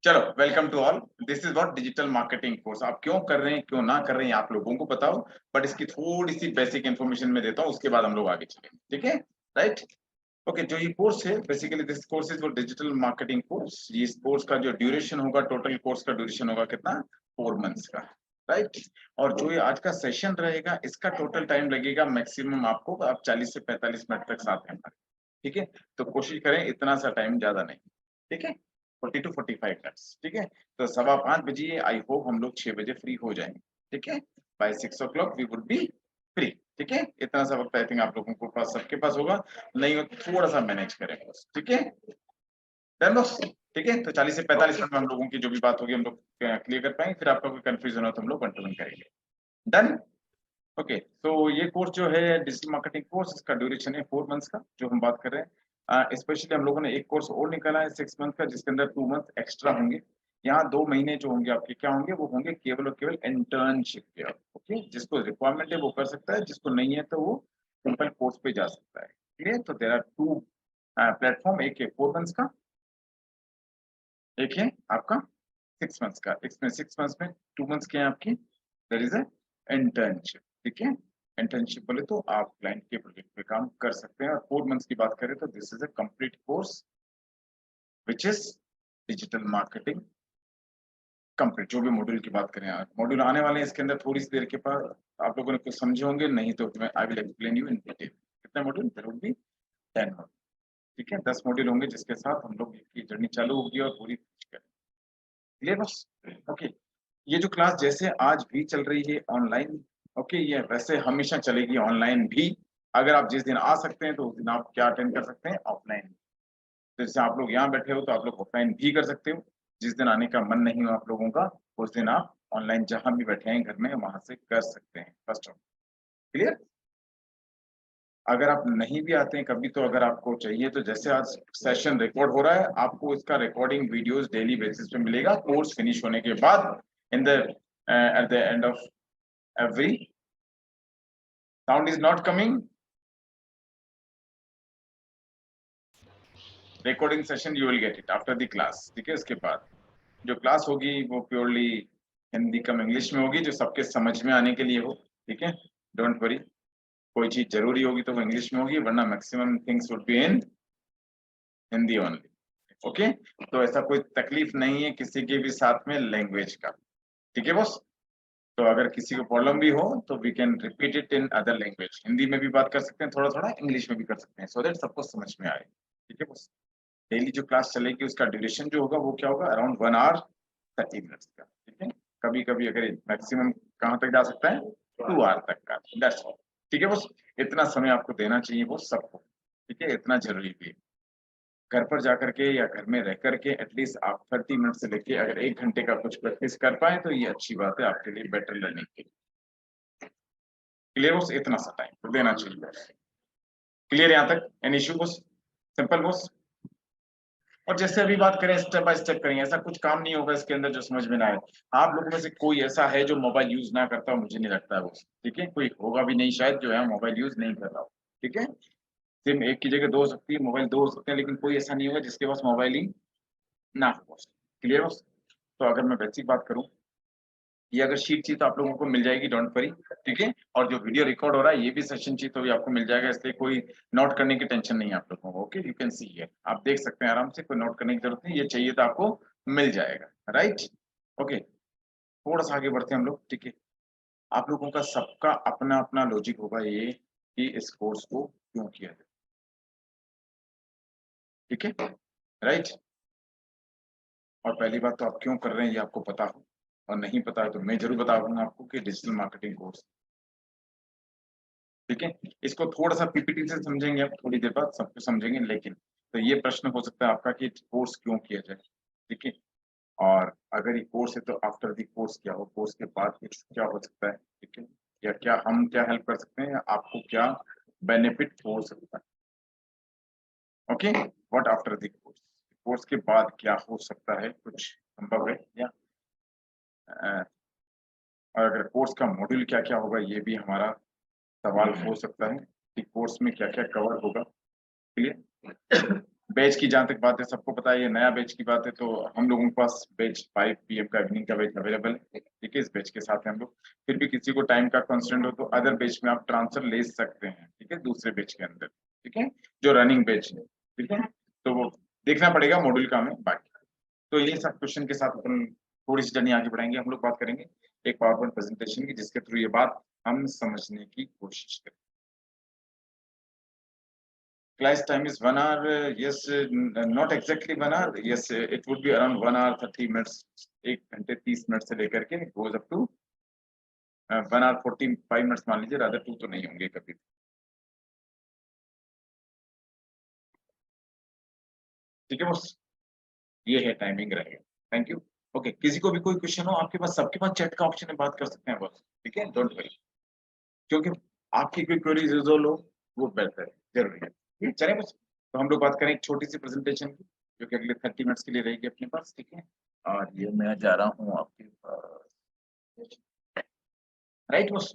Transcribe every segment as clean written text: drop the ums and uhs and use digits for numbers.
चलो, welcome to all. This is what digital marketing course. आप क्यों कर रहे हैं, क्यों ना कर रहे हैं, आप लोगों को बताओ। बट इसकी थोड़ी सी बेसिक इन्फॉर्मेशन मैं देता हूँ, उसके बाद हम लोग आगे चलेंगे। ठीक है, राइट। ओके, जो ये कोर्स है, basically this course is for digital marketing course. इस कोर्स का जो ड्यूरेशन होगा, टोटल कोर्स का ड्यूरेशन होगा कितना, 4 मंथ्स का, राइट। और जो ये आज का सेशन रहेगा, इसका टोटल टाइम लगेगा मैक्सिमम आपको, आप 40 से 45 मिनट तक साथ हैं हमारे। ठीक है, तो कोशिश करें इतना सा टाइम ज्यादा नहीं। ठीक है, 40 to 45 मिनट्स। ठीक है, तो 5:15 आई होप हम लोग 6 बजे फ्री हो जाएंगे। ठीक है, by 6 o'clock we would be free. ठीक है, इतना सा वक्त आई थिंक आप लोगों को पास, सबके पास होगा। नहीं हो तो थोड़ा सा मैनेज करें बस। ठीक है, डन बॉस। ठीक है, तो 40 से 45 मिनट में हम लोगों की जो भी बात होगी हम लोग क्लियर कर पाएंगे। फिर आपका कोई कंफ्यूजन हो तो हम लोग 1 to 1 करेंगे। डन। ओके, तो ये कोर्स जो है डिजिटल मार्केटिंग कोर्स, इसका ड्यूरेशन है 4 मंथ्स का, जो हम बात कर रहे हैं। स्पेशली हम लोगों ने एक कोर्स और निकाला है 6 मंथ का, जिसके अंदर 2 मंथ एक्स्ट्रा होंगे। यहाँ 2 महीने जो होंगे आपके क्या होंगे, वो होंगे केवल और केवल इंटर्नशिप के। ओके, जिसको रिक्वायरमेंट है वो कर सकता है, जिसको नहीं है तो वो सिंपल कोर्स पे जा सकता है। क्लियर, तो देयर आर टू प्लेटफॉर्म, एक है 4 मंथ्स का, एक है आपका 6 मंथ्स का। इसमें 6 मंथ्स में 2 मंथ्स के हैं आपकी, देयर इज ए इंटर्नशिप। ठीक है, इंटर्नशिप बोले तो आप क्लाइंट के प्रोजेक्ट पे काम कर सकते हैं। और 4 मंथ्स की बात करें तो this is a complete course which is digital marketing complete. जो भी मॉड्यूल की बात करें, मॉड्यूल आने वाले हैं इसके अंदर थोड़ी सी देर के बाद, आप लोगों ने कुछ समझे होंगे, नहीं तो मैं I will explain you in detail. कितने module, there will be 10 module. ठीक है, 10 मॉड्यूल होंगे, जिसके साथ हम लोग की जर्नी चालू होगी और पूरी क्लियर बस। ओके, ये जो क्लास जैसे आज भी चल रही है ऑनलाइन, ओके, ये वैसे हमेशा चलेगी ऑनलाइन भी। अगर आप जिस दिन आ सकते हैं तो उस दिन आप क्या अटेंड कर सकते हैं, ऑफलाइन। तो जैसे आप लोग यहाँ बैठे हो तो आप लोग ऑफलाइन भी कर सकते हो। जिस दिन आने का मन नहीं हो आप लोगों का, उस दिन आप ऑनलाइन जहां भी बैठे हैं घर में, वहां से कर सकते हैं। First of clear. अगर आप नहीं भी आते हैं कभी, तो अगर आपको चाहिए तो जैसे आज सेशन रिकॉर्ड हो रहा है, आपको इसका रिकॉर्डिंग वीडियोस डेली बेसिस पे मिलेगा कोर्स फिनिश होने के बाद। In the at the end of every sound is not coming, recording session you will get it after the class। ठीक है, उसके बाद जो क्लास होगी वो प्योरली हिंदी कम इंग्लिश में होगी, जो सबके समझ में आने के लिए हो। ठीक है, डोंट वरी, कोई चीज जरूरी होगी तो वो इंग्लिश में होगी, वरना maximum things would be in Hindi only. Okay, तो ऐसा कोई तकलीफ नहीं है किसी के भी साथ में लैंग्वेज का। ठीक है बॉस, तो अगर किसी को प्रॉब्लम भी हो तो we can repeat it in other language. Hindi में भी बात कर सकते हैं, थोड़ा थोड़ा इंग्लिश में भी कर सकते हैं, सो दैट सबको समझ में आए। ठीक है बॉस, डेली जो क्लास चलेगी उसका ड्यूरेशन जो होगा वो क्या होगा, अराउंड 1 hour 30 minutes का। ठीक है, कभी कभी अगर मैक्सिमम कहाँ तक जा सकता है, 2 hour तक का, दैट्स ऑल। ठीक है बॉस, इतना समय आपको देना चाहिए वो सबको। ठीक है, इतना जरूरी भी है। घर पर जाकर के या घर में रह करके एटलीस्ट आप 30 मिनट से लेके अगर 1 घंटे का कुछ प्रैक्टिस कर पाए तो ये अच्छी बात है आपके लिए, बेटर लर्निंग के लिए। क्लियर बॉस, इतना सा टाइम तो देना चाहिए। क्लियर यहाँ तक, any issue boss, simple boss. और जैसे अभी बात करें, स्टेप बाय स्टेप करेंगे, ऐसा कुछ काम नहीं होगा इसके अंदर जो समझ में ना आए। आप लोगों में से कोई ऐसा है जो मोबाइल यूज ना करता हो, मुझे नहीं लगता है वो। ठीक है, कोई होगा भी नहीं शायद जो है मोबाइल यूज नहीं कर रहा हो। ठीक है, सिम एक की जगह दो हो सकती है, मोबाइल दो हो सकते हैं, लेकिन कोई ऐसा नहीं होगा जिसके पास मोबाइल ही ना हो। क्लियर हो। तो अगर मैं बेसिक बात करूं, ये अगर शीट चाहिए तो आप लोगों को मिल जाएगी, डोंट वरी। ठीक है, और जो वीडियो रिकॉर्ड हो रहा है ये भी सेशन चाहिए तो भी आपको मिल जाएगा, इसलिए कोई नोट करने की टेंशन नहीं है आप लोगों को। ओके, यू कैन सी है, आप देख सकते हैं आराम से, कोई नोट करने की जरूरत नहीं, ये चाहिए तो आपको मिल जाएगा, राइट। ओके, थोड़ा सा आगे बढ़ते हैं हम लोग। ठीक है, आप लोगों का सबका अपना अपना लॉजिक होगा ये कि इस कोर्स को क्यों किया जाए। ठीक है, राइट। और पहली बात तो आप क्यों कर रहे हैं ये आपको पता हो, और नहीं पता है तो मैं जरूर बता दूंगा आपको कि डिजिटल मार्केटिंग कोर्स। ठीक है, इसको थोड़ा सा पीपीटी से समझेंगे, आप थोड़ी देर बाद सब कुछ समझेंगे, लेकिन तो ये प्रश्न हो सकता है आपका कि कोर्स क्यों किया जाए। ठीक है, और अगर ये कोर्स है तो आफ्टर द कोर्स क्या हो, कोर्स के बाद कुछ क्या हो सकता है। ठीक है, या क्या हम क्या हेल्प कर सकते हैं, या आपको क्या बेनिफिट हो सकता है। Okay, what after the course, course के बाद क्या हो सकता है, कुछ संभव है या और अगर कोर्स का मॉड्यूल क्या क्या होगा ये भी हमारा सवाल हो सकता है कि कोर्स में क्या क्या कवर होगा। क्लियर। बैच की जहां तक बात है, सबको पता है ये नया बैच की बात है, तो हम लोगों के पास बैच 5 PM का इवनिंग का बैच अवेलेबल है। ठीक है, इस बैच के साथ हैं हम लोग। फिर भी किसी को टाइम का कंस्ट्रेंट हो तो अदर बैच में आप ट्रांसफर ले सकते हैं, ठीक है, दूसरे बैच के अंदर, ठीक है, जो रनिंग बैच है, ठीक है। तो वो देखना पड़ेगा मॉड्यूल का हमें बाकी। तो ये सब क्वेश्चन के साथ अपन थोड़ी सी जर्नी आगे बढ़ाएंगे। हम लोग बात करेंगे एक पावर पॉइंट प्रेजेंटेशन की, जिसके थ्रू ये बात हम समझने की कोशिश करें। Class time is 1 hour. Yes, not exactly 1 hour. Yes, it would be around 1 hour 30 minutes. 1 घंटे 30 मिनट से लेकर के goes up to 1 hour 45 minutes मान लीजिए, रादर 2 तो नहीं होंगे कभी। ठीक है बॉस, ये है टाइमिंग रहेगा। Thank you. ओके, किसी को भी कोई क्वेश्चन हो आपके पास, सबके पास चैट का ऑप्शन है, बात कर सकते हैं बॉस, ठीक है, डोंट वरी। क्योंकि आपकी कोई क्वेरीज रिजोल्व हो वो बेहतर है, जरूरी है। चले बस, तो हम लोग बात करें एक छोटी सी प्रेजेंटेशन की, जो कि अगले 30 मिनट्स के लिए रहेगी अपने पास, ठीक है। और ये मैं जा रहा हूँ आपके पास, right boss.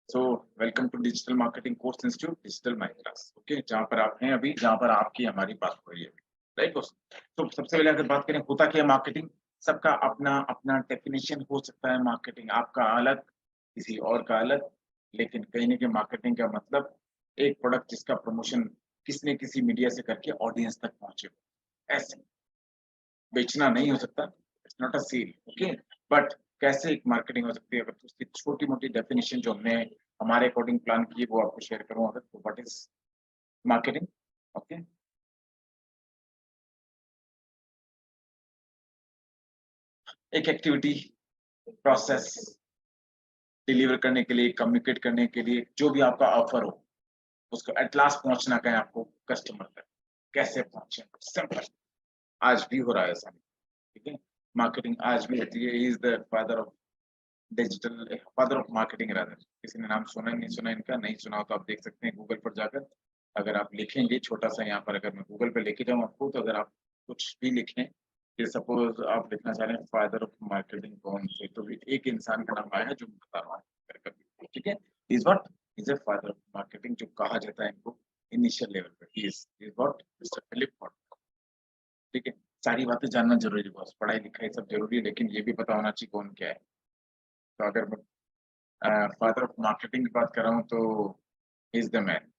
So welcome to digital marketing course institute, digital my class, okay, जहाँ पर आप हैं अभी, जहाँ पर आपकी हमारी बात हो रही है, राइट बॉस। तो सबसे पहले अगर बात करें होता क्या है मार्केटिंग, सबका अपना अपना डेफिनेशन हो सकता है। मार्केटिंग आपका अलग, किसी और का अलग, लेकिन कहीं ना कहीं मार्केटिंग का मतलब एक प्रोडक्ट जिसका प्रमोशन किसी न किसी मीडिया से करके ऑडियंस तक पहुंचे, ऐसे बेचना नहीं हो सकता, it's not a sale, okay. But कैसे एक मार्केटिंग हो सकती है, अगर उसकी छोटी मोटी डेफिनेशन जो हमने हमारे अकॉर्डिंग प्लान की है वो आपको शेयर करूं, अगर तो व्हाट इज मार्केटिंग, ओके। एक एक्टिविटी, प्रोसेस, डिलीवर करने के लिए, कम्युनिकेट करने के लिए, जो भी आपका ऑफर हो उसको एट लास्ट पहुंचना कहें आपको कस्टमर तक, कैसे पहुंचे, सिंपल। आज भी हो रहा है ऐसा, ठीक है। मार्केटिंग आज भी होती है, is the father of digital, father of marketing rather. किसी ने नाम सुना नहीं सुना इनका, नहीं सुना हो तो आप देख सकते हैं गूगल पर जाकर। अगर आप लिखेंगे छोटा सा यहाँ पर, अगर मैं गूगल पे लेके जाऊँ आपको, तो अगर आप कुछ भी लिखें, कि सपोज आप लिखना चाह रहे हैं फादर ऑफ मार्केटिंग कौन से, तो भी एक इंसान का नाम आया जो मैं बता रहा हूँ, ठीक है। Is what is a father of marketing, जो कहा जाता है इनको इनिशियल लेवल पे, इज व्हाट मिस्टर फिलिप पॉटनर, ठीक है। सारी बातें जानना जरूरी है बॉस, पढ़ाई लिखाई सब जरूरी है, लेकिन ये भी पता होना चाहिए कौन क्या है। तो अगर मैं फादर ऑफ मार्केटिंग की बात कर रहा हूँ तो इज द मैन,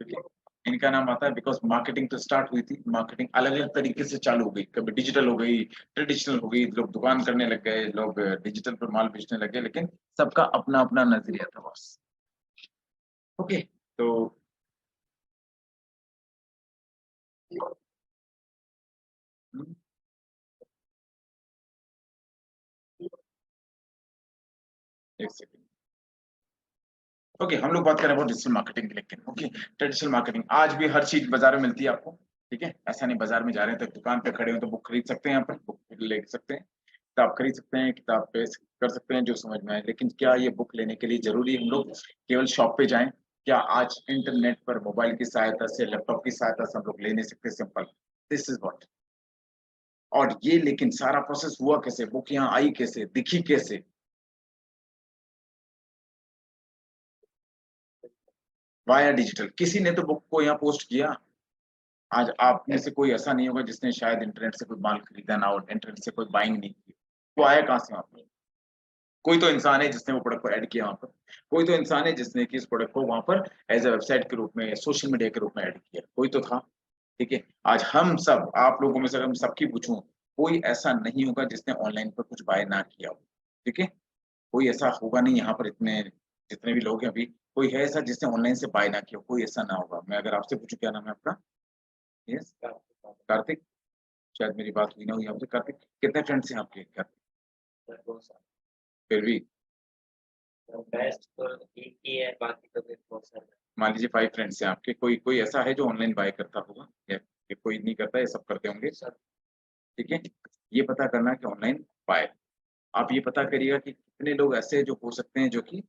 ठीक है। इनका नाम आता है बिकॉज मार्केटिंग तो स्टार्ट हुई थी, मार्केटिंग अलग अलग तरीके से चालू हो गई, कभी डिजिटल हो गई, ट्रेडिशनल हो गई, लोग दुकान करने लग गए, लोग डिजिटल पर माल बेचने लग गए, लेकिन सबका अपना अपना नजरिया था बॉस, ओके। तो हम्म, एक सेकंड, ओके, हम लोग बात करें about डिजिटल मार्केटिंग, लेकिन ओके, ट्रेडिशनल मार्केटिंग आज भी हर चीज बाजार में मिलती है आपको, ठीक है। ऐसा नहीं बाजार में जा रहे हैं तो दुकान पे खड़े हो तो बुक खरीद सकते हैं, यहाँ पर बुक ले सकते हैं, किताब खरीद सकते हैं, किताब पे कर सकते हैं जो समझ में आए, लेकिन क्या ये बुक लेने के लिए जरूरी हम लोग केवल शॉप पे जाएं? क्या आज इंटरनेट पर मोबाइल की सहायता से, लैपटॉप की सहायता से हम लोग ले नहीं सकते? Simple, this is what. और ये लेकिन सारा प्रोसेस हुआ कैसे, बुक यहाँ आई कैसे, दिखी कैसे? वाया डिजिटल, किसी ने तो बुक को यहाँ पोस्ट किया। आज आप में से कोई ऐसा नहीं होगा जिसने शायद इंटरनेट से कोई माल खरीदा ना हो, इंटरनेट से कोई बाइंग नहीं की, वो आया कहाँ से वहां पर? कोई तो इंसान है जिसने वो प्रोडक्ट को ऐड किया वहां पर, कोई तो इंसान है जिसने कि इस प्रोडक्ट को वहां पर एज ए वेबसाइट के रूप में, सोशल मीडिया के रूप में ऐड किया, कोई तो था, ठीक है। आज हम सब, आप लोगों में से अगर मैं सबकी पूछूं, कोई ऐसा नहीं होगा जिसने ऑनलाइन पर कुछ बाय ना किया हो, ठीक है। कोई ऐसा होगा नहीं यहाँ पर, इतने जितने भी लोग हैं अभी, कोई है ऐसा जिसने ऑनलाइन से बाय ना किया हो? कोई ऐसा ना होगा। मैं अगर आपसे पूछूं क्या नाम है आपका? यस, कार्तिक। शायद मेरी बात हुई ना हुई आपसे। कार्तिक, कितने फ्रेंड्स हैं आपके? कार्तिक, फिर भी बेस्ट तो एक ही है, बाकी तो फिर बहुत सारे। मान लीजिए 5 फ्रेंड्स हैं आपके, कोई कोई ऐसा है जो ऑनलाइन बाय करता होगा, या कोई नहीं करता, ये सब करते होंगे, सब ठीक है। ये पता करना कि ऑनलाइन बाय, आप ये पता करिएगा कि कितने लोग ऐसे जो हो सकते हैं जो कि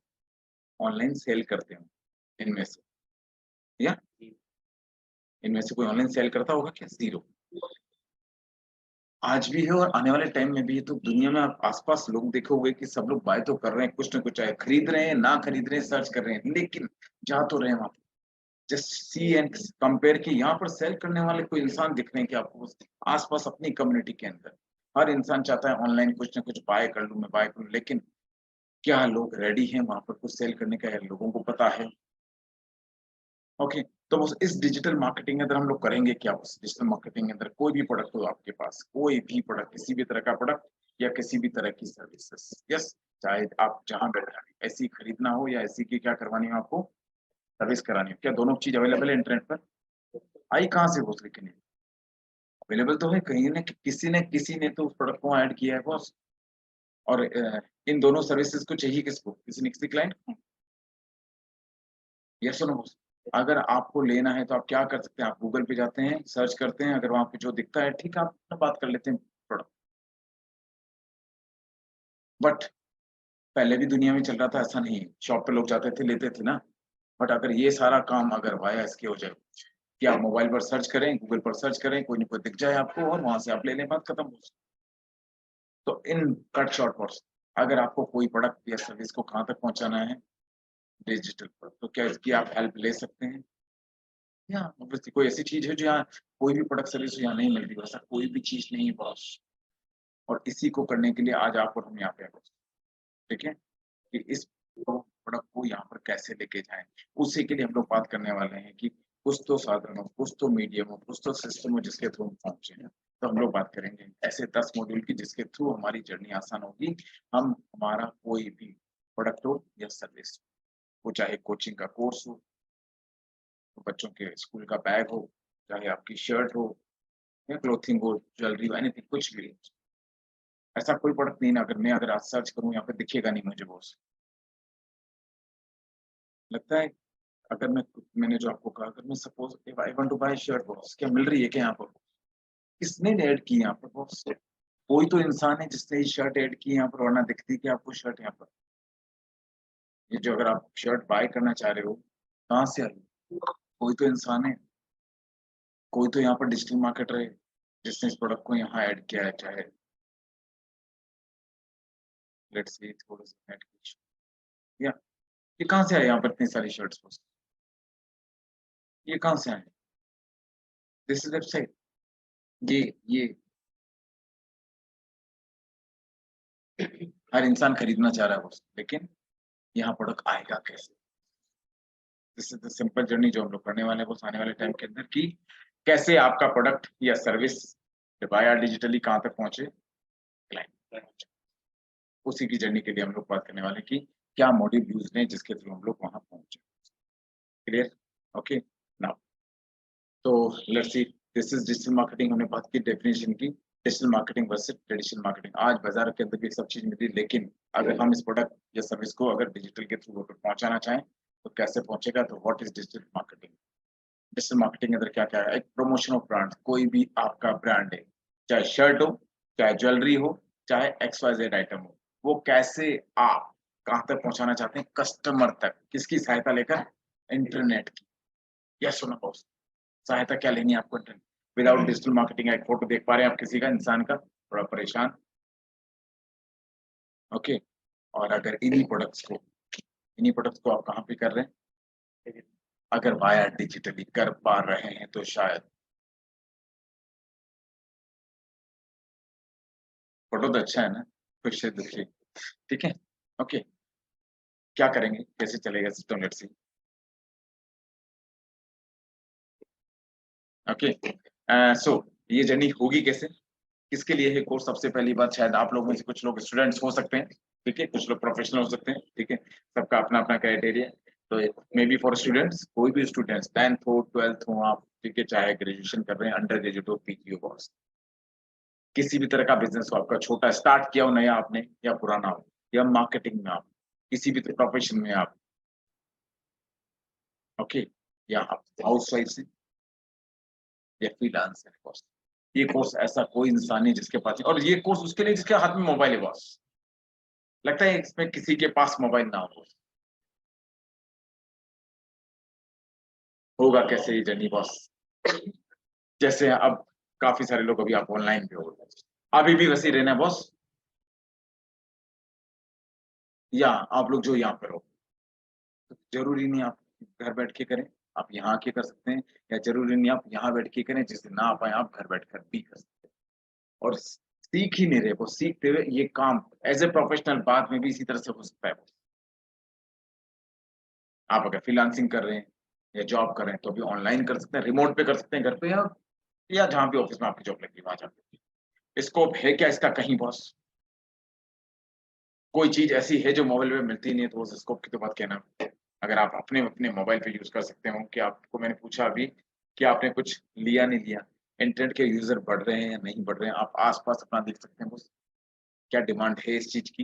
ऑनलाइन सेल करते हो इनमें से, या इनमें से कोई ऑनलाइन सेल करता होगा क्या? जीरो। आज भी है और आने वाले टाइम में भी है। तो दुनिया में आप आसपास लोग देखोगे कि सब लोग बाय तो कर रहे हैं कुछ ना कुछ, चाहे खरीद रहे हैं ना खरीद रहे हैं, सर्च कर रहे हैं, लेकिन जा तो रहे हैं वहां, जस्ट सी एंड कंपेयर कि यहाँ पर सेल करने वाले कोई इंसान दिख रहे हैं कि आपको आसपास अपनी कम्युनिटी के अंदर। हर इंसान चाहता है ऑनलाइन कुछ ना कुछ बाय कर लूं, मैं बाय करूं, लेकिन क्या लोग रेडी हैं वहां पर कुछ सेल करने का? है लोगों को पता है। ओके, तो उस इस डिजिटल मार्केटिंग के अंदर हम लोग करेंगे क्या? उस डिजिटल मार्केटिंग के अंदर कोई भी प्रोडक्ट हो आपके पास, कोई भी प्रोडक्ट, किसी भी तरह का प्रोडक्ट या किसी भी तरह की सर्विसेज, यस, चाहे आप जहां बैठे हैं, ऐसी खरीदना हो या ऐसी की क्या करवानी हो आपको, सर्विस करानी हो, क्या दोनों चीज अवेलेबल है इंटरनेट पर? आई कहाँ से बॉस? लेकिन अवेलेबल तो है, कहीं ने किसी ने तो उस प्रोडक्ट को ऐड किया है बॉस। और इन दोनों सर्विसेज को चाहिए किसको? किसी ने किसी क्लाइंट को। यस सुनो बॉस, अगर आपको लेना है तो आप क्या कर सकते हैं? आप गूगल पे जाते हैं, सर्च करते हैं, अगर वहां पे जो दिखता है ठीक है, आप बात कर लेते हैं प्रोडक्ट। बट पहले भी दुनिया में चल रहा था, ऐसा नहीं है, शॉप पे लोग जाते थे लेते थे ना। बट अगर ये सारा काम अगर वाया इसके हो जाए कि आप मोबाइल पर सर्च करें, गूगल पर सर्च करें, कोई ना कोई दिख जाए आपको और वहां से आप ले लें, बात खत्म हो। तो इन कट शॉर्ट वर्ड्स, अगर आपको कोई प्रोडक्ट या सर्विस को कहाँ तक पहुंचाना है डिजिटल पर, तो क्या इसकी आप हेल्प ले सकते हैं? या ऑब्वियसली कोई ऐसी चीज है जो यहाँ कोई भी प्रोडक्ट सर्विस यहाँ नहीं मिल रही, वैसा कोई भी चीज नहीं है बॉस। और इसी को करने के लिए आज आप और हम यहाँ पे हैं बॉस। ठीक है, कि इस प्रोडक्ट को यहाँ पर कैसे लेके जाएं, उसी के लिए हम लोग बात करने वाले हैं कि कुछ तो साधन हो, कुछ तो मीडियम हो, कुछ तो सिस्टम हो जिसके थ्रू हम पहुंचे हैं। तो हम लोग बात करेंगे ऐसे 10 मॉड्यूल की जिसके थ्रू हमारी जर्नी आसान होगी। हम हमारा कोई भी प्रोडक्ट हो या सर्विस, वो चाहे कोचिंग का कोर्स हो, तो बच्चों के स्कूल का बैग हो, चाहे आपकी शर्ट हो या क्लोथिंग हो, ज्वेलरी हो, एनीथिंग, कुछ भी। ऐसा कोई प्रोडक्ट नहीं ना, अगर आज सर्च करूँ यहाँ पे दिखेगा नहीं मुझे बॉस। लगता है अगर मैंने जो आपको कहा, अगर मैं suppose if I want to buy shirt boss, क्या मिल रही है क्या यहाँ पर? किसने ऐड की यहाँ पर बॉस? कोई तो इंसान है जिसने ये शर्ट ऐड की यहाँ पर, वरना दिखती क्या आपको शर्ट यहाँ पर? ये जो अगर आप शर्ट बाय करना चाह रहे हो, कहाँ से आई? कोई तो इंसान है, कोई तो यहाँ पर डिजिटल मार्केटर है जिसने इस प्रोडक्ट को यहाँ ऐड किया है। चाहे लेट्स सी थोड़ा सा ऐड या ये कहाँ से आए यहाँ पर इतनी सारी शर्ट्स बॉस? ये कहाँ से आए? This is website. ये हर इंसान खरीदना चाह रहा है बॉस, लेकिन यहाँ प्रोडक्ट आएगा कैसे? This is the simple journey जो हम लोग करने वाले हैं बॉस आने वाले टाइम के अंदर, कि कैसे आपका प्रोडक्ट या सर्विस बाया डिजिटली कहाँ तक पहुंचे क्लाइंट। उसी की जर्नी के लिए हम लोग बात करने वाले हैं कि क्या मॉड्यूल यूज लें जिसके थ्रू हम लोग वहां पहुंचे। क्लियर? ओके, नाउ तो let's see, this is digital marketing. हमने बात की डेफिनेशन की, digital marketing versus traditional marketing. आज बाजार के अंदर भी सब चीज मिलती है, लेकिन अगर हम इस प्रोडक्ट या सर्विस को अगर डिजिटल के थ्रू पहुंचाना चाहें तो कैसे पहुंचेगा? तो what is digital marketing? Digital marketing के अंदर क्या क्या है? एक प्रमोशन ऑफ ब्रांड, कोई भी आपका ब्रांड है, चाहे शर्ट हो, चाहे ज्वेलरी हो, चाहे XYZ आइटम हो, वो कैसे आप कहाँ तक पहुंचाना चाहते हैं? कस्टमर तक। किसकी सहायता लेकर? इंटरनेट की। यस सुनो बॉस, सहायता क्या लेनी है आपको? इंटरनेट। विदाउट डिजिटल मार्केटिंग एक फोटो देख पा रहे हैं आप किसी का, इंसान का, थोड़ा परेशान। ओके, और अगर इन्हीं प्रोडक्ट्स को आप कहाँ पे कर रहे हैं? अगर वाया डिजिटली कर पा रहे हैं तो शायद फोटो तो अच्छा है ना, खुश है दुखी, ठीक है। ओके, क्या करेंगे, कैसे चलेगा सिस्टम? Let's see. ओके, सो ये जर्नी होगी कैसे, किसके लिए है कोर्स? सबसे पहली बात, शायद आप लोगों में से कुछ लोग स्टूडेंट्स हो सकते हैं, ठीक है, कुछ लोग प्रोफेशनल हो सकते हैं, ठीक है, सबका अपना अपना क्राइटेरिया। तो मे बी फॉर स्टूडेंट्स, कोई भी स्टूडेंट्स 10th हो 12th हो आप, ठीक है, चाहे ग्रेजुएशन कर रहे हैं, अंडर ग्रेजुएट हो, PG हो बॉस, किसी भी तरह का बिजनेस हो आपका, छोटा स्टार्ट किया हो नया आपने या पुराना हो, या मार्केटिंग में आप, किसी भी प्रोफेशन में आप, ओके, या आप हाउस वाइफ से या फ्रीलांसर है बॉस, ये कोर्स ऐसा कोई इंसान नहीं जिसके पास, और ये कोर्स उसके लिए जिसके हाथ में मोबाइल है बॉस। लगता है इसमें किसी के पास मोबाइल ना हो? होगा कैसे ये जर्नी बॉस? जैसे अब काफी सारे लोग अभी आप ऑनलाइन पे हो, अभी भी वैसे ही रहना है बॉस, या आप लोग जो यहाँ पर हो, तो जरूरी नहीं आप घर बैठ के करें, आप यहाँ आके कर सकते हैं या ज़रूरी नहीं आप यहाँ बैठ के करें, जिस दिन ना आ पाएँ आप घर बैठकर भी कर सकते हैं। और सीख ही नहीं रहे वो, सीखते हुए ये काम एज़ अ प्रोफेशनल बाद में भी इसी तरह से हो सकता है। आप अगर फ्रीलांसिंग कर रहे हैं या जॉब कर रहे हैं तो भी ऑनलाइन कर सकते हैं, रिमोट पे कर सकते हैं घर पे या जहाँ भी ऑफ़िस में आपकी जॉब लगी है वहाँ जाके। स्कोप है क्या इसका कहीं बॉस? कोई चीज़ ऐसी है जो मोबाइल पे मिलती नहीं है तो उस स्कोप की तो बात क्या ना। अगर आप अपने मोबाइल पे यूज़ कर सकते हो कि आपको मैंने पूछा अभी कि आपने कुछ लिया नहीं लिया, इंटरनेट के यूज़र बढ़ रहे हैं या नहीं बढ़ रहे हैं, आप आस-पास अपना देख सकते हैं बस, क्या डिमांड है इस चीज़ की।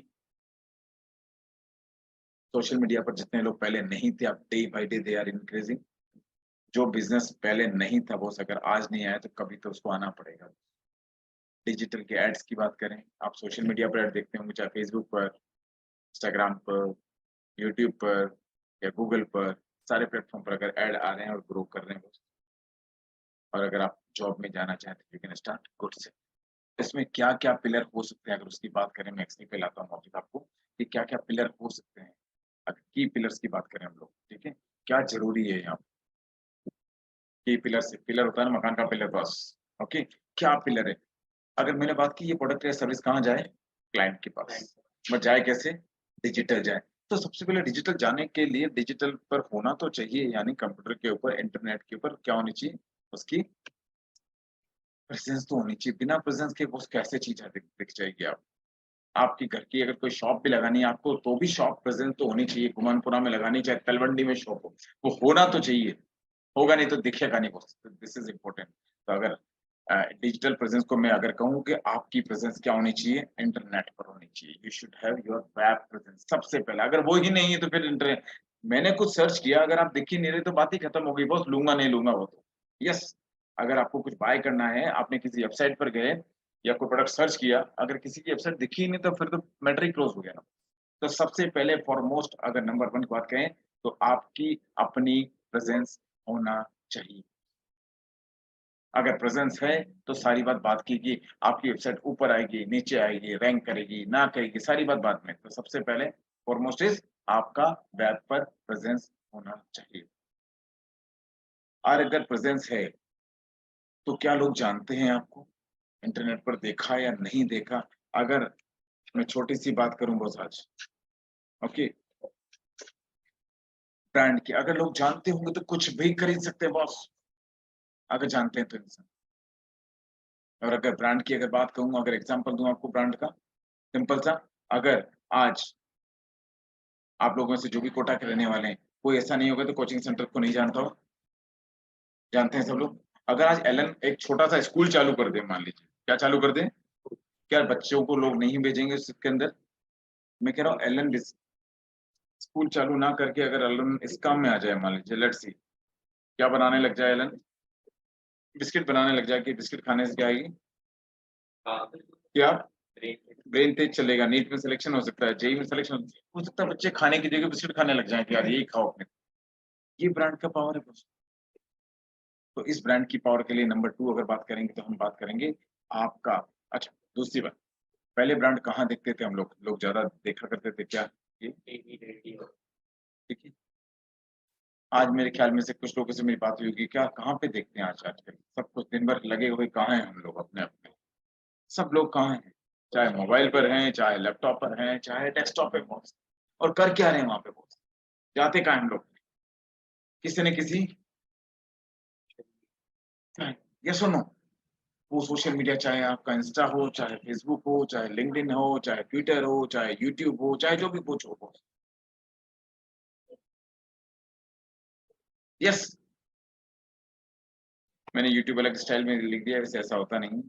सोशल मीडिया पर जितने लोग पहले नहीं थे अब day by day they are increasing. जो बिज़नेस पहले नहीं था बॉस अगर आज नहीं आया तो कभी तो उसको आना पड़ेगा। डिजिटल के एड्स की बात करें, आप सोशल मीडिया पर ऐड देखते होंगे चाहे फेसबुक पर, इंस्टाग्राम पर, यूट्यूब पर या गूगल पर, सारे प्लेटफ़ॉर्म पर अगर ऐड आ रहे हैं और ग्रो कर रहे हैं वो। और अगर आप जॉब में जाना चाहें तो यू कैन स्टार्ट गुड से। इसमें क्या-क्या पिलर हो सकते हैं अगर उसकी बात करें मैं एक्सेल पे लाता हूँ वापस आपको, कि क्या-क्या पिलर हो सकते हैं। अगर की पिलर्स की बात करें हम लोग, ठीक है? क्या ज़रूरी है यहाँ की पिलर होता है ना मकान का पिलर बस, ओके? क्या पिलर है? अगर मैंने बात की ये प्रोडक्ट या सर्विस कहाँ जाए? क्लाइंट के पास। बट जाए कैसे? डिजिटल जाए। तो सबसे पहले डिजिटल जाने के लिए डिजिटल पर होना तो चाहिए यानी कंप्यूटर के ऊपर, इंटरनेट के ऊपर क्या होनी चाहिए? उसकी प्रेज़ेंस तो होनी चाहिए। बिना प्रेज़ेंस के वो कैसे चीज़ है दिख जाएगी आप। आपके घर की अगर कोई शॉप भी लगानी है आपको तो भी शॉप प्रेज़ेंस तो होनी चाहिए। गुमानपुरा में लगानी चाहे तलवंडी में शॉप हो, वो होना तो चाहिए। होगा नहीं तो दिखेगा नहीं वो। This is important. तो अगर डिजिटल प्रेज़ेंस को मैं अगर कहूँ कि आपकी प्रेज़ेंस क्या होनी चाहिए? इंटरनेट पर होनी चाहिए। You should have your web presence सबसे पहले। अगर वो ही नहीं है तो फिर मैंने कुछ सर्च किया अगर आप दिख ही नहीं रहे तो बात ही खत्म हो गई बॉस लूँगा नहीं लूँगा वो तो। यस, अगर आपको कुछ बाय करना है, आपने किसी वेबसाइट पर गए या कोई प्रोडक्ट सर्च किया, अगर किसी की वेबसाइट दिखी ही नहीं तो फिर तो मैटर ही क्लोज़ हो गया ना। तो सबसे पहले फॉरमोस्ट अगर नंबर 1 की बात करें तो आपकी अपनी प्रेज़ेंस होना चाहिए। अगर प्रेज़ेंस है, तो सारी बात की कि आपकी वेबसाइट ऊपर आएगी, नीचे आएगी, रैंक करेगी, ना करेगी, सारी बात बाद में। तो सबसे पहले फ़ॉरमोस्ट इज़ आपका वेब पर प्रेज़ेंस होना चाहिए। और अगर प्रेज़ेंस है, तो क्या लोग जानते हैं आपको? इंटरनेट पर देखा या नहीं देखा? अगर मैं छोटी-सी बात करूँ बस आज, ओके? ब्रांड की, अगर लोग जानते होंगे तो कुछ भी खरीद सकते हैं बॉस, अगर जानते हैं तो इंसान। और अगर ब्रांड की अगर बात कहूँ, अगर एग्ज़ाम्पल दूँ आपको ब्रांड का, सिंपल सा, अगर आज आप लोगों में से जो भी कोटा के रहने वाले हैं, कोई ऐसा नहीं होगा तो कोचिंग सेंटर को नहीं जानता हो, जानते हैं सब लोग? अगर आज एलन एक छोटा-सा स्कूल चालू कर दे मान लीजिए, क्या चालू कर दें? क्या बच्चों को लोग नहीं भेजेंगे उसके अंदर? मैं कह रहा हूँ एलन बिस स्कूल चालू ना करके अगर एलन इस काम में आ जाए मान लीजिए लेट्स सी, क्या बनाने लग जाए एलन? बिस्किट बनाने लग जाए कि बिस्किट खाने से क्या आएगी? हाँ, बिल्कुल। क्या? ग्रेट। ब्रेन तेज चलेगा, नीट में सिलेक्शन हो सकता है, जेईई में सिलेक्शन हो सकता है बच्चे खाने की जगह बिस्किट खाने लग जाएँ कि यार यही खाओ अपने। ये ब्रांड का पावर है बस। तो इस ब्रांड की पावर के लिए नंबर 2 अगर बात करेंगे तो हम बात करेंगे आपका अच्छा, दूसरी बात, पहले ब्रांड कहाँ देखते थे हम लोग? लोग ज़्यादा देखा करते थे क्या? ये टीवी, रेडियो। ठीक है। आज मेरे ख्याल में से कुछ लोगों से मेरी बात हुई होगी, क्या कहाँ पे देखते हैं आज आजकल? सब कुछ दिन भर लगे हुए कहाँ हैं हम लोग अपने-अपने? सब लोग कहाँ हैं? चाहे मोबाइल पर हैं, चाहे लैपटॉप पर हैं, चाहे डेस्कटॉप पे पहुँच और कर क्या रहे हैं वहाँ पे पहुँच? जाते कहाँ हैं हम लोग? किसी न किसी यस और नो? वो सोशल मीडिया चाहे आपका इंस्टा हो, चाहे फेसबुक हो, चाहे लिंक्डइन हो, चाहे ट्विटर हो, चाहे यूट्यूब हो, चाहे जो भी कुछ हो। यस, मैंने यूट्यूब अलग स्टाइल में लिख दिया वैसे ऐसा होता नहीं है।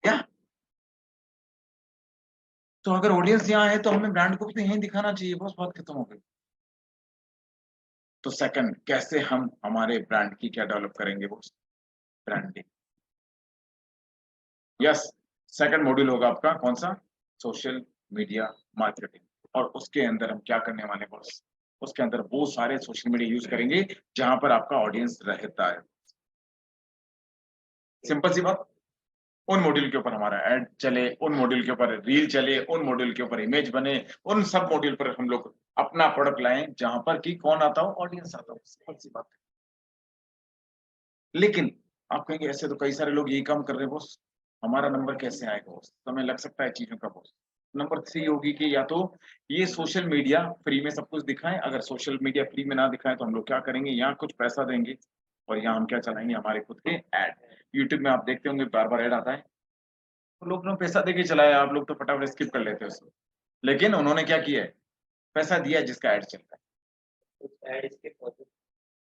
क्या? तो अगर ऑडियंस यहाँ है तो हमें ब्रांड को भी तो यहीं दिखाना चाहिए बस बात खत्म हो गई। तो सेकंड कैसे हम हमारे ब्रांड की क्या डेवलप करेंगे वो ब्रांडिंग। यस, सेकंड मॉड्यूल होगा आपका कौन-सा? सोशल मीडिया मार्केटिंग और उसके अंदर हम क्या करने वाले हैं बॉस? उसके अंदर वो सारे सोशल मीडिया यूज़ करेंगे जहाँ पर आपका ऑडियंस रहता है। सिंपल सी बात। उन मॉड्यूल के ऊपर हमारा ऐड चले, उन मॉड्यूल के ऊपर रील चले, उन मॉड्यूल के ऊपर इमेज बने, उन सब मॉड्यूल पर हम लोग अपना प्रोडक्ट लाएं जहां पर कि कौन आता हो, ऑडियंस आता हो। सिंपल सी बात है। लेकिन आप कहेंगे ऐसे तो कई सारे लोग यही काम कर रहे हैं बॉस, हमारा नंबर कैसे आएगा बॉस? समय लग सकता है चीजों का बॉस। नंबर 3 होगी कि या तो ये सोशल मीडिया फ्री में सब कुछ दिखाएं, अगर सोशल मीडिया फ्री में ना दिखाएं तो हम लोग क्या करेंगे, यहाँ कुछ पैसा देंगे और यहाँ हम क्या चलाएंगे, हमारे खुद के ऐड। यूट्यूब में आप देखते होंगे बार बार ऐड आता है, तो लोग ने पैसा देके चलाया, आप लोग तो फटाफट स्किप कर लेते हो उसको। लेकिन उन्होंने क्या किया है, पैसा दिया है जिसका ऐड चलता है। कुछ ऐड इसके पॉजिटिव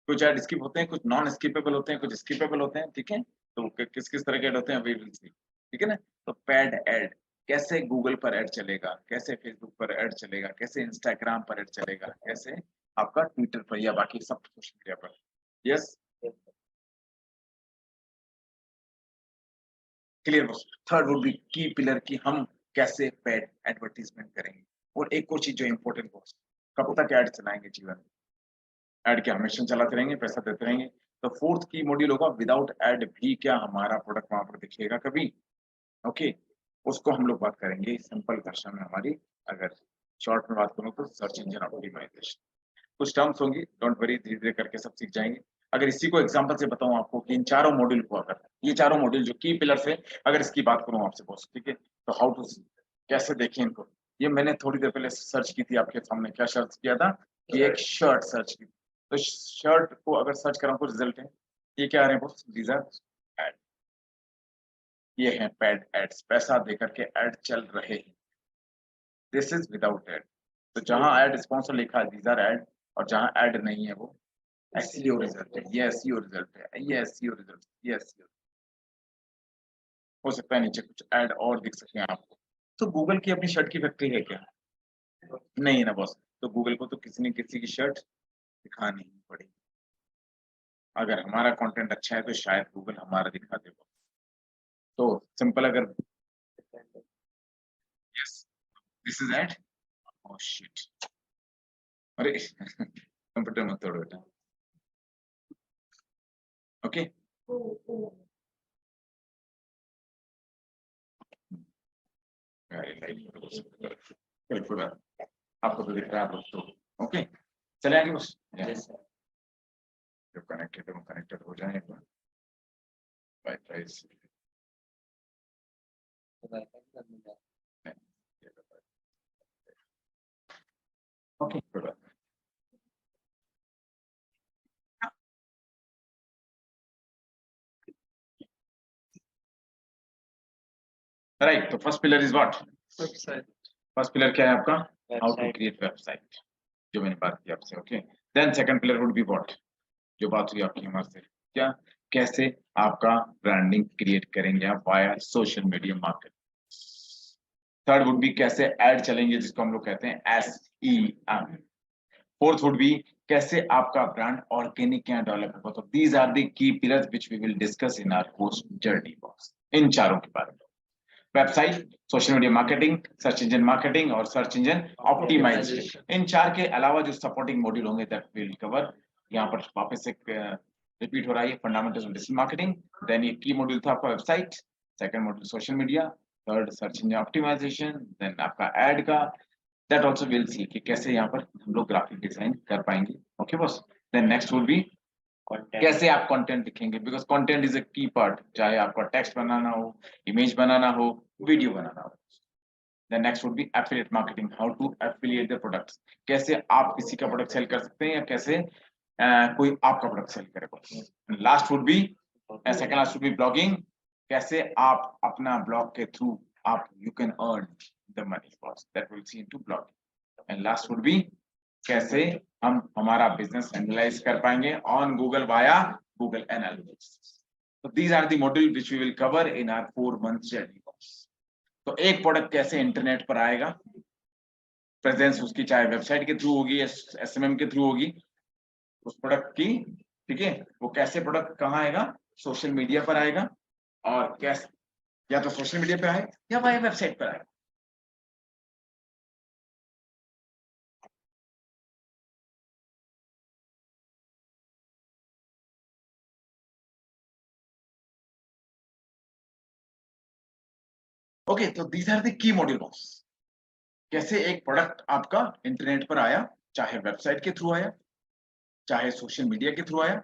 कुछ ऐड स्किप होते हैं, कुछ नॉन स्किपेबल होते हैं, कुछ स्किपेबल होते हैं, ठीक है? तो किस-किस तरह के ऐड होते हैं वी विल सी, ठीक है ना? तो पेड ऐड, कैसे गूगल पर ऐड चलेगा, कैसे फेसबुक पर ऐड चलेगा, कैसे इंस्टाग्राम पर ऐड चलेगा, कैसे आपका ट्विटर पर या बाकी सब सोशल मीडिया पर। Yes, clear boss. Third would be की पिलर कि हम कैसे पेड एडवर्टाइजमेंट करेंगे। और एक और चीज जो इम्पोर्टेंट बॉस, कब तक ऐड चलाएंगे जीवन में? ऐड क्या हमेशा चलाते रहेंगे, पैसा देते रहेंगे? तो फोर्थ की मॉड्यूल होगा विदाउट ऐड भी क्या हमारा प्रोडक्ट वहां पर दिखेगा कभी? ओके, उसको हम लोग बात करेंगे सिंपल भाषा में हमारी। अगर शॉर्ट में बात करूं तो सर्च इंजन ऑप्टिमाइजेशन। कुछ टर्म्स होंगी, डोंट वरी, धीरे-धीरे करके सब सीख जाएँगे। अगर इसी को एग्ज़ाम्पल से बताऊँ आपको कि इन चारों मॉड्यूल को अगर ये चारों मॉड्यूल जो की पिलर्स हैं, अगर इसकी बात करूँ आपसे बॉस, ठीक है? तो हाउ टू सी, कैसे देखें इनको? ये मैंने थोड़ी देर पहले सर्च की थी आपके सामने, क्या सर्च किया था? कि एक शर्ट सर्च की। तो शर्ट को अगर सर्च करा तो रिज़ल्ट है। ये क्या आ रहे हैं बॉस? These are add. ये हैं पेड एड्स, पैसा देकर के ऐड चल रहे हैं। This is without add. तो जहाँ ऐड स्पॉन्सर लिखा है दीज़ आर ऐड, और जहाँ ऐड नहीं है वो एसईओ रिजल्ट है, ये एसईओ रिजल्ट है, ये एसईओ रिजल्ट, ये एसईओ। हो सकता है नीचे कुछ ऐड और दिख सके आपको। तो गूगल की अपनी शर्ट की फैक्ट्री है क्या? नहीं है ना बॉस। तो गूगल को तो किसी न किसी की शर्ट दिखानी ही पड़ेगी। अगर हमारा कंटेंट अच्छा है तो शायद गूगल हमारा दिखा दे। तो सिंपल अगर yes, this is add. Oh shit! अरे कंप्यूटर मत तोड़ो बेटा। ओके? अरे लाइक बिल्कुल आपको तो दिख रहा है, आप लोग तो ओके। चले आगे बस। Yes sir. जो कनेक्टेड है वो कनेक्टेड हो जाए एक बार वाईफाई से। तो वाईफाई कर दूंगा। Okay, good. राइट, तो first pillar is what? Website. First pillar क्या है आपका? How to website. Create website, जो मैंने बात की आपसे। Okay, then second pillar would be what? जो बात हुई आपकी हमारे से, क्या? कैसे आपका ब्रांडिंग क्रिएट करेंगे आप via social media market. Third would be कैसे ऐड चलेंगे, जिसको हम लोग कहते हैं एसईएम। फोर्थ वुड बी कैसे आपका ब्रांड ऑर्गेनिक या डेवलप होगा। तो these are the key pillars which we will discuss in our course journey box. इन चारों के बारे में, website, social media marketing, search engine marketing और सर्च इंजन ऑप्टिमाइजेशन। इन चार के अलावा जो सपोर्टिंग मॉड्यूल होंगे दैट विल कवर। यहाँ पर वापस एक रिपीट हो रहा है, fundamentals of digital marketing. Then ये की मॉड्यूल था आपका website, second module social media, third search engine optimisation, then आपका एड का। दैट आल्सो विल सी कि कैसे यहाँ पर हम लोग ग्राफिक डिजाइन कर पाएंगे। Okay boss. Then next will be content. कैसे आप कंटेंट लिखेंगे, बिकॉज कंटेंट इज अ की पार्ट, चाहे आपका टेक्स्ट बनाना हो, इमेज बनाना हो, वीडियो बनाना हो। The next would be affiliate marketing, how to affiliate the products, कैसे आप किसी का प्रोडक्ट सेल कर सकते हैं या कैसे कोई आपका प्रोडक्ट सेल करे। Last would be second last would be blogging, कैसे आप अपना ब्लॉग के थ्रू आप you can earn the money, that will see into blogging. And last would be कैसे हम हमारा बिजनेस एनालाइज कर पाएंगे on Google via Google analytics. तो these are the module which we will cover in our 4 month journey course. तो एक product कैसे internet पर आएगा, प्रेजेंस उसकी चाहे वेबसाइट के थ्रू होगी या एसएमएम के थ्रू होगी उस प्रोडक्ट की, ठीक है? वो कैसे प्रोडक्ट कहाँ आएगा, सोशल मीडिया पर आएगा, और कैसे या तो सोशल मीडिया पे आए या वाया वेबसाइट पर आए। ओके, तो these are the key module boss. कैसे एक प्रोडक्ट आपका इंटरनेट पर आया, चाहे वेबसाइट के थ्रू आया, चाहे सोशल मीडिया के थ्रू आया,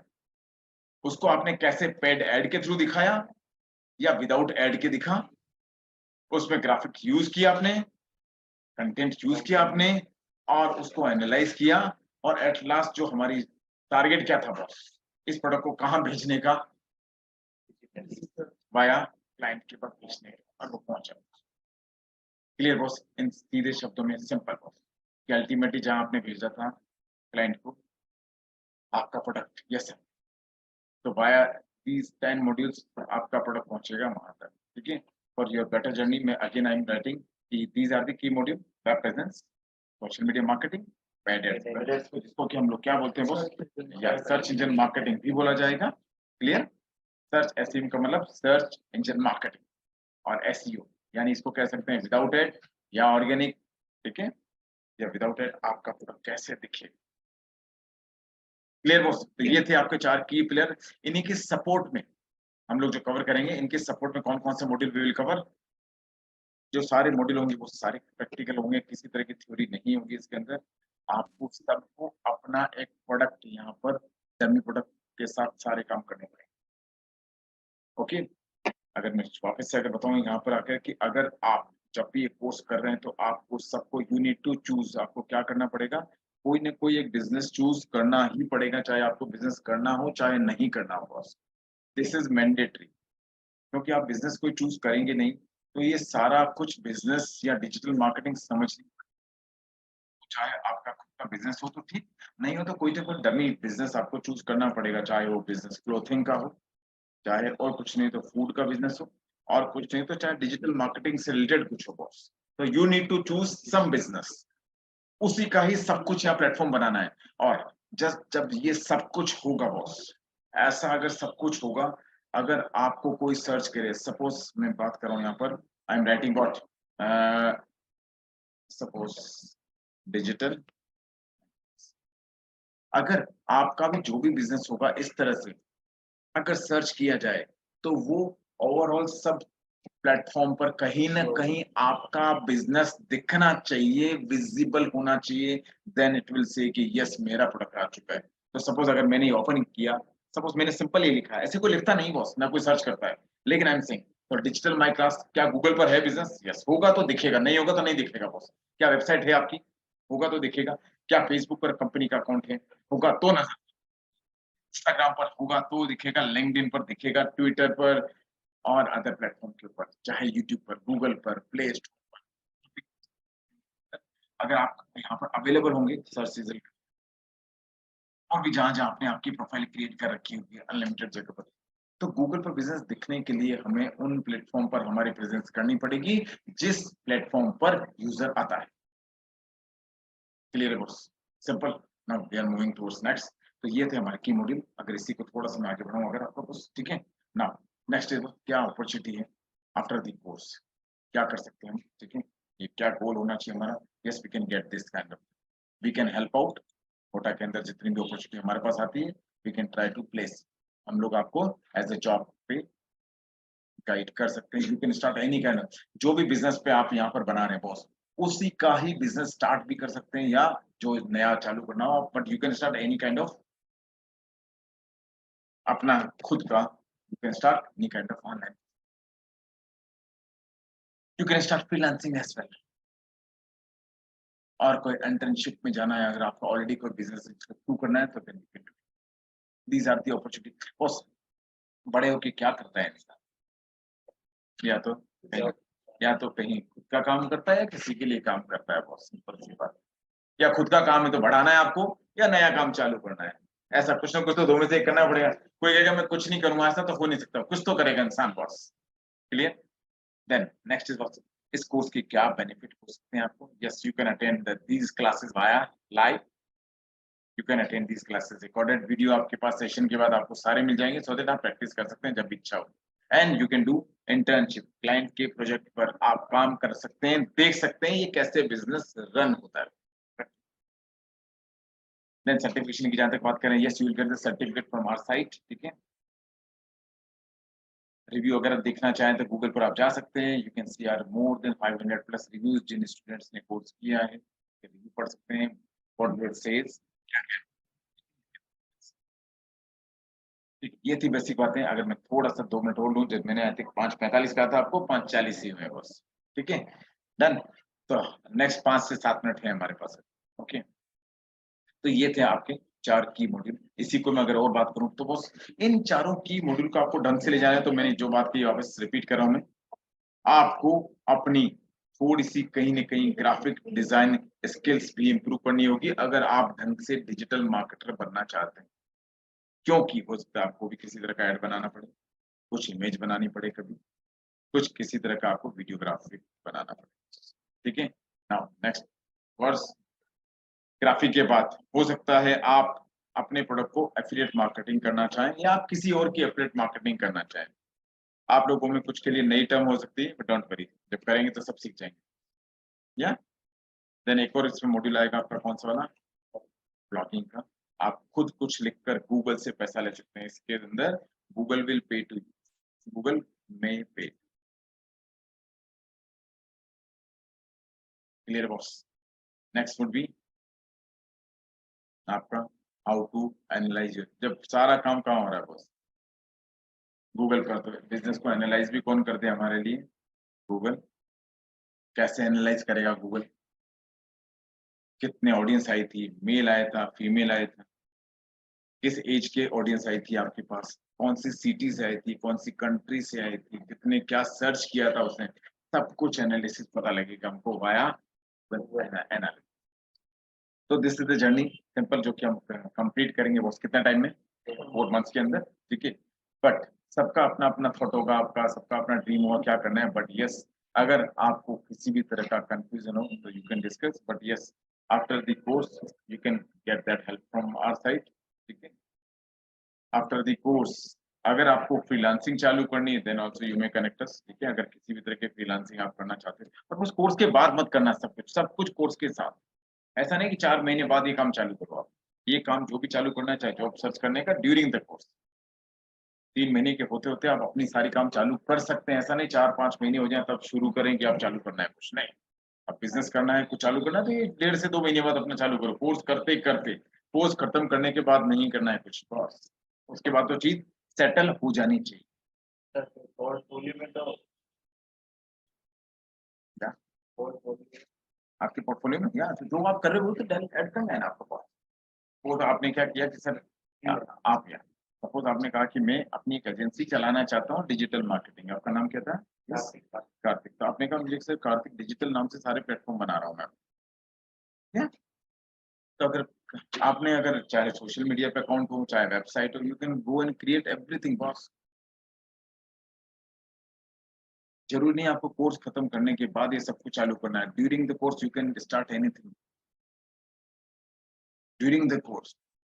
उसको आपने कैसे पेड एड के थ्रू दिखाया या विदाउट एड के दिखा, उसमें ग्राफिक यूज किया आपने, कंटेंट यूज किया आपने और उसको एनालाइज किया और एट लास्ट जो हमारी टारगेट क्या था बॉस, इस प्रोडक्ट को कहाँ भेजने का, वाया क्लाइंट के पास भेजने का और वो पहुंचा। क्लियर बॉस, इन सीधे शब्दों में सिंपल बॉस कि अल्टीमेटली जहां आपने भेजा था क्लाइंट को आपका प्रोडक्ट, यस सर, तो वाया दीज 10 मॉड्यूल्स आपका प्रोडक्ट पहुंचेगा वहां तक। ठीक है, फॉर योर बेटर जर्नी में अगेन आई एम राइटिंग कि these are the key module, web presence, social media marketing, paid ads, जिसको कि हम लोग क्या बोलते हैं बॉस, या सर्च इंजन मार्केटिंग भी बोला जाएगा। क्लियर, सर्च एसईएम का मतलब सर्च इंजन मार्केटिंग और एसईओ, यानी इसको कह सकते हैं विदाउट एड या ऑर्गेनिक। ठीक है, या विदाउट एड आपका प्रोडक्ट कैसे दिखे। क्लियर बॉस, तो ये थे आपके 4 की प्लेयर। इन्हीं की सपोर्ट में हम लोग जो कवर करेंगे, इनके सपोर्ट में कौन कौन से मॉड्यूल वी विल कवर। जो सारे मॉड्यूल होंगे वो सारे प्रैक्टिकल होंगे, किसी तरह की थ्योरी नहीं होगी इसके अंदर। आपको सबको अपना एक प्रोडक्ट यहाँ पर डमी प्रोडक्ट के साथ सारे काम करने पड़ेंगे। ओके, अगर मैं वापस से अगर बताऊं यहाँ पर आकर कि अगर आप जब भी ये कोर्स कर रहे हैं तो आपको सबको यू नीड टू चूज, आपको क्या करना पड़ेगा, कोई ना कोई एक बिजनेस चूज करना ही पड़ेगा, चाहे आपको बिजनेस करना हो चाहे नहीं करना हो बॉस। दिस इज मैंडेटरी, क्योंकि आप बिजनेस कोई चूज करेंगे नहीं तो ये सारा कुछ बिजनेस या डिजिटल मार्केटिंग समझ नहीं, चाहे आपका खुद का बिजनेस हो तो ठीक, नहीं हो तो कोई ना कोई डमी बिजनेस आपको चूज करना पड़ेगा, चाहे वो बिजनेस क्लोथिंग का हो, चाहे और कुछ नहीं तो फूड का बिजनेस हो, और कुछ नहीं तो चाहे डिजिटल मार्केटिंग से रिलेटेड कुछ हो बॉस। तो you need to choose some business, उसी का ही सब कुछ यहाँ प्लेटफॉर्म बनाना है। और जस्ट जब ये सब कुछ होगा बॉस, ऐसा अगर सब कुछ होगा, अगर आपको कोई सर्च करे, सपोज मैं बात कर रहा हूँ यहाँ पर, आई am writing what, suppose digital, अगर आपका भी जो भी बिजनेस होगा इस तरह से अगर सर्च किया जाए तो वो ओवरऑल सब प्लेटफॉर्म पर कहीं ना कहीं आपका बिजनेस दिखना चाहिए, विजिबल होना चाहिए। देन इट विल से कि यस मेरा प्रोडक्ट आ चुका है। तो सपोज अगर मैंने ओपन किया, सपोज मैंने सिंपल ये लिखा है, ऐसे कोई लिखता नहीं बॉस, ना कोई सर्च करता है, लेकिन आई एम सेइंग तो डिजिटल माई क्लास क्या गूगल पर है बिजनेस, यस होगा तो दिखेगा, नहीं होगा तो नहीं दिखेगा बॉस। क्या वेबसाइट है आपकी, होगा तो दिखेगा। क्या फेसबुक पर कंपनी का अकाउंट है, होगा तो नजर, इंस्टाग्राम पर होगा तो दिखेगा, लिंक्डइन पर दिखेगा, ट्विटर पर और अदर प्लेटफॉर्म के ऊपर, चाहे यूट्यूब पर, गूगल पर, प्ले स्टोर पर, अगर आप यहाँ पर अवेलेबल होंगे सर्च रिजल्ट, और भी जहाँ जहाँ आपने आपकी प्रोफाइल क्रिएट कर रखी होगी अनलिमिटेड जगह पर, तो गूगल पर बिजनेस दिखने के लिए हमें उन प्लेटफॉर्म पर हमारी प्रेजेंस करनी पड़ेगी जिस प्लेटफॉर्म पर यूजर आता है। क्लियर है boss, simple. Now we are moving towards next. तो ये थे हमारे की मॉड्यूल, अगर इसी को थोड़ा सा मैं आगे बढ़ाऊं अगर आपको बस, ठीक है। नाउ नेक्स्ट इज क्या अपॉर्चुनिटी है आफ्टर द कोर्स, क्या कर सकते हैं हम, ठीक है, ये क्या गोल होना चाहिए हमारा। Yes we can get this kind of, we can help out, Kota के अंदर जितनी भी अपॉर्चुनिटी हमारे पास आती है we can try to place, हम लोग आपको एज ए जॉब पे गाइड कर सकते हैं। You can start any kind of, जो भी बिजनेस पे आप यहाँ पर बना रहे हैं बॉस, उसी का ही बिजनेस स्टार्ट भी कर सकते हैं, या जो नया चालू करना हो, but you can start any kind of अपना खुद का, you can start any kind of online, you can start freelancing as well, और कोई इंटर्नशिप में जाना है, अगर आपको ऑलरेडी कोई बिजनेस शुरू करना है तो then you can do, these are the opportunity boss. बड़े होके क्या करता है इंसान, या तो कहीं, या तो कहीं खुद का काम करता है या किसी के लिए काम करता है, बहुत सिंपल सी बात। या खुद का काम है तो बढ़ाना है आपको, या नया काम चालू करना है, ऐसा कुछ ना कुछ तो दो में से एक करना पड़ेगा। कोई कहेगा मैं कुछ नहीं करूंगा, ऐसा तो हो नहीं सकता, कुछ तो करेगा इंसान boss. Clear, then next is what, इस कोर्स के क्या बेनिफिट हो सकते हैं आपको। Yes you can attend these classes via live, you can attend these classes recorded video, आपके पास सेशन के बाद आपको सारे मिल जाएंगे, सो दैट आप प्रैक्टिस कर सकते हैं जब भी इच्छा हो। And you can do internship, client के प्रोजेक्ट पर आप काम कर सकते हैं, देख सकते हैं ये कैसे बिजनेस रन होता है। देन सर्टिफिकेशन की जहां तक बात करें, yes you will get the certificate from our site, ठीक है। रिव्यू अगर देखना चाहें तो गूगल पर आप जा सकते हैं। You can see our more than 500 plus reviews जिन स्टूडेंट्स ने कोर्स किया है, रिव्यू पढ़ सकते हैं व्हाट देयर सेज। ठीक, ये थी बेसिक बातें। अगर मैं थोड़ा सा 2 मिनट और लूँ, जब मैंने आई थिंक 5:45 कहा था आपको, 5:40 ही हुए बस। ठीक है, डन। तो नेक्स्ट 5 से 7 मिनट है हमारे पास। ओके, तो ये थे आपके 4 की मॉड्यूल। इसी को मैं अगर और बात करूँ तो बस इन चारों की मॉड्यूल को आपको ढंग से ले जाना है। तो मैंने जो बात की वापस रिपीट कर रहा हूँ मैं, आपको अपनी थोड़ी-सी कहीं न कहीं ग्राफिक डिज़ाइन स्किल्स भी इम्प्रूव करनी होगी अगर आप ढंग से डिजिटल मार्केटर बनना चाहते हैं। क्योंकि हो सकता है आपको भी किसी तरह का ऐड बनाना पड़े, कुछ इमेज बनानी पड़े कभी, कुछ किसी तरह का आपको वीडियोग्राफी बनाना पड़े। ठीक है? नाउ नेक्स्ट वर्स ग्राफिक के बाद हो सकता है आप अपने प्रोडक्ट को एफिलिएट मार्केटिंग करना चाहें या आप किसी और की एफिलिएट मार्केटिंग करना चाहें। आप लोगों में कुछ के लिए नई टर्म हो सकती है, बट डोंट वरी, जब करेंगे तो सब सीख जाएँगे। या देन एक और इसमें मॉड्यूल आएगा आपका कौन-सा वाला? ब्लॉगिंग का। आप खुद कुछ लिखकर गूगल से पैसा ले सकते हैं। इसके अंदर Google will pay to you, Google may pay. Clear boss? Next would be आपका हाउ टू एनालाइज इट। जब सारा काम कहाँ हो रहा है बॉस? गूगल पर। तो बिज़नेस को एनालाइज भी कौन करते हैं हमारे लिए? गूगल। कैसे एनालाइज करेगा गूगल? कितने ऑडियंस आई थी? मेल आया था, फीमेल आया था? किस एज के ऑडियंस आई थी आपके पास? कौन-सी सिटी से आई थी? कौन-सी कंट्री से आई थी? कितने क्या सर्च किया था उसने? सब कुछ एनालिसिस पता लगेगा हमको वाया एनालिसिस। तो this is the journey simple जो कि हम कंप्लीट करेंगे बॉस कितने टाइम में? 4 मंथ्स के अंदर, ठीक है? बट सबका अपना-अपना थॉट होगा, आपका सबका अपना ड्रीम होगा क्या करना है। बट येस, अगर आपको किसी भी तरह का कन्फ्यूजन हो तो you can discuss. But yes, after the course you can get that help from our side. ठीक है? आफ्टर द कोर्स अगर आपको फ्रीलांसिंग चालू करनी है then also you may connect us. ठीक है? अगर किसी भी तरह के फ्रीलांसिंग आप करना चाहते हैं, पर उस कोर्स के बाद मत करना सब कुछ कोर्स के साथ। ऐसा नहीं कि 4 महीने बाद ये काम चालू करो आप। ये काम जो भी चालू करना है, चाहे जॉब सर्च करने का ड्यूरिंग द कोर्स, 3 महीने के होते-होते आप अपनी सारी काम चालू कर सकते हैं। ऐसा नहीं 4-5 महीने हो जाएँ तब शुरू करें कि आप चालू करना है कुछ, नहीं। अब बिज़नेस करना है, कुछ चालू करना है तो ये डेढ़ से 2 महीने बाद अपना चालू करो। कोर्स करते-करते, कोर्स खत्म करने के बाद नहीं करना है कुछ, बस। उसके बाद तो चीज़ सेटल हो जानी चाहिए। सर पोर्टफोलियो में तो क्या? पोर्टफोलियो आपके पोर्टफोलियो में या जो आप कर रहे हो वो तो डायरेक्ट ऐड करना है ना आपको पास। वो तो आपने क्या किया कि सर आप या सपोज़ आपने कहा कि मैं अपनी एक एजेंसी चलाना चाहता हूँ डिजिटल मार्केटिंग। आपका नाम क्या था? यस, कार्तिक। तो आपने कहा मुझे सर कार्तिक डिजिटल नाम से सारे प्लेटफ़ॉर्म बना रहा हूँ मैं। क्या? तो अगर आपने अगर चाहे सोशल मीडिया पे अकाउंट हो, चाहे वेबसाइट हो, you can go and create everything boss. ज़रूरी नहीं है आपको कोर्स खत्म करने के बाद ये सब कुछ चालू करना है। During the course you can start anything. During the course,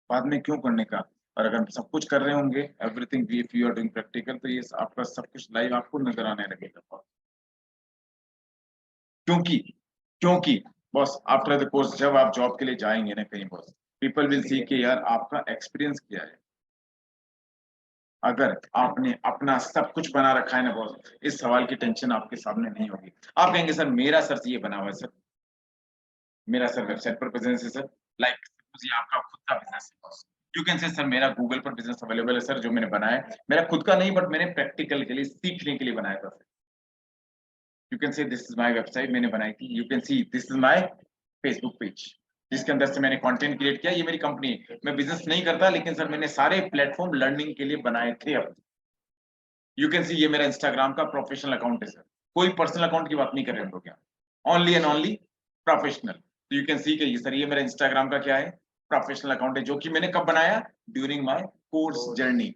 बाद में क्यों करने का? और अगर सब कुछ कर रहे होंगे everything if you are doing practical तो ये आपका सब कुछ लाइव आपको नज़र आने लगेगा। क्योंकि क्योंकि बॉस आफ्टर द कोर्स जब आप जॉब के लिए जाएँगे ना कहीं बॉस, पीपल विल सी कि यार आपका एक्सपीरियंस क्या है? अगर आपने अपना सब कुछ बना रखा है ना बॉस, इस सवाल की टेंशन आपके सामने नहीं होगी। आप कहेंगे सर मेरा सर ये बना हुआ है सर, मेरा सर वेबसाइट पर प्रेज़ेंस है सर, लाइक सपोज़ ये आपका खुद का बिज़नेस है boss. You can say sir मेरा गूगल पर बिज़नेस अवेलेबल है सर जो मैंने बनाया है। मेरा खुद का नहीं बट मैंने प्रैक्टिकल के लिए सीखने के लिए बनाया था sir. You can say this is my website मैंने बनाई थी। You can see this is my Facebook page जिसके अंदर से मैंने कंटेंट क्रिएट किया। ये मेरी कंपनी है। मैं बिज़नेस नहीं करता लेकिन सर मैंने सारे प्लेटफ़ॉर्म लर्निंग के लिए बनाए थे अपने। यू कैन सी ये मेरा इंस्टाग्राम का प्रोफेशनल अकाउंट है सर। कोई पर्सनल अकाउंट की बात नहीं कर रहे हम लोग यहाँ। Only and only professional. तो यू कैन सी कि ये सर ये मेरा इंस्टाग्राम का क्या है? प्रोफेशनल अकाउंट है जो कि मैंने कब बनाया? During my course journey.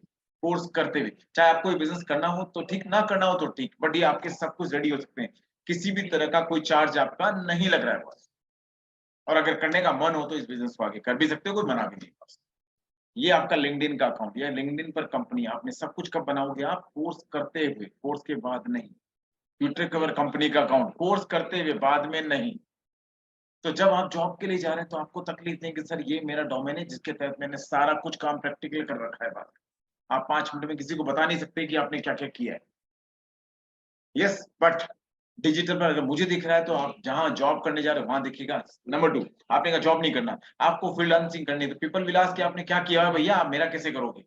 Course करते हुए। चाहे आपको ये बिज़नेस करना हो तो ठीक, ना करना हो तो ठीक, बट ये आपके सब कुछ रेडी हो सकते हैं। किसी भी तरह का कोई चार्ज आपका नहीं लग रहा है बॉस। और अगर करने का मन हो तो इस बिज़नेस को आगे कर भी सकते हो, कोई मना भी नहीं बॉस। ये आपका लिंक्डइन का अकाउंट, ये लिंक्डइन पर कंपनी आपने सब कुछ कब बनाओगे आप? कोर्स करते हुए, कोर्स के बाद नहीं। ट्विटर कवर कंपनी का अकाउंट, कोर्स करते हुए, बाद में नहीं। तो जब आप जॉब के लिए जा रहे हैं तो आपको तकलीफ नहीं कि सर ये मेरा डोमेन है जिसके तहत मैंने सारा कुछ काम प्रैक्टिकल कर रखा है बात। आप 5 मिनट में किसी को बता नहीं सकते कि आपने क्या-क्या किया है। यस, बट डिजिटल पर अगर मुझे दिख रहा है तो आप जहां जॉब करने जा रहे हो वहां देखिएगा। नंबर 2, आपने कहा जॉब नहीं करना, आपको फ्रीलांसिंग करनी है, तो पीपल विल आस्क कि आपने क्या किया है भैया, आप मेरा कैसे करोगे?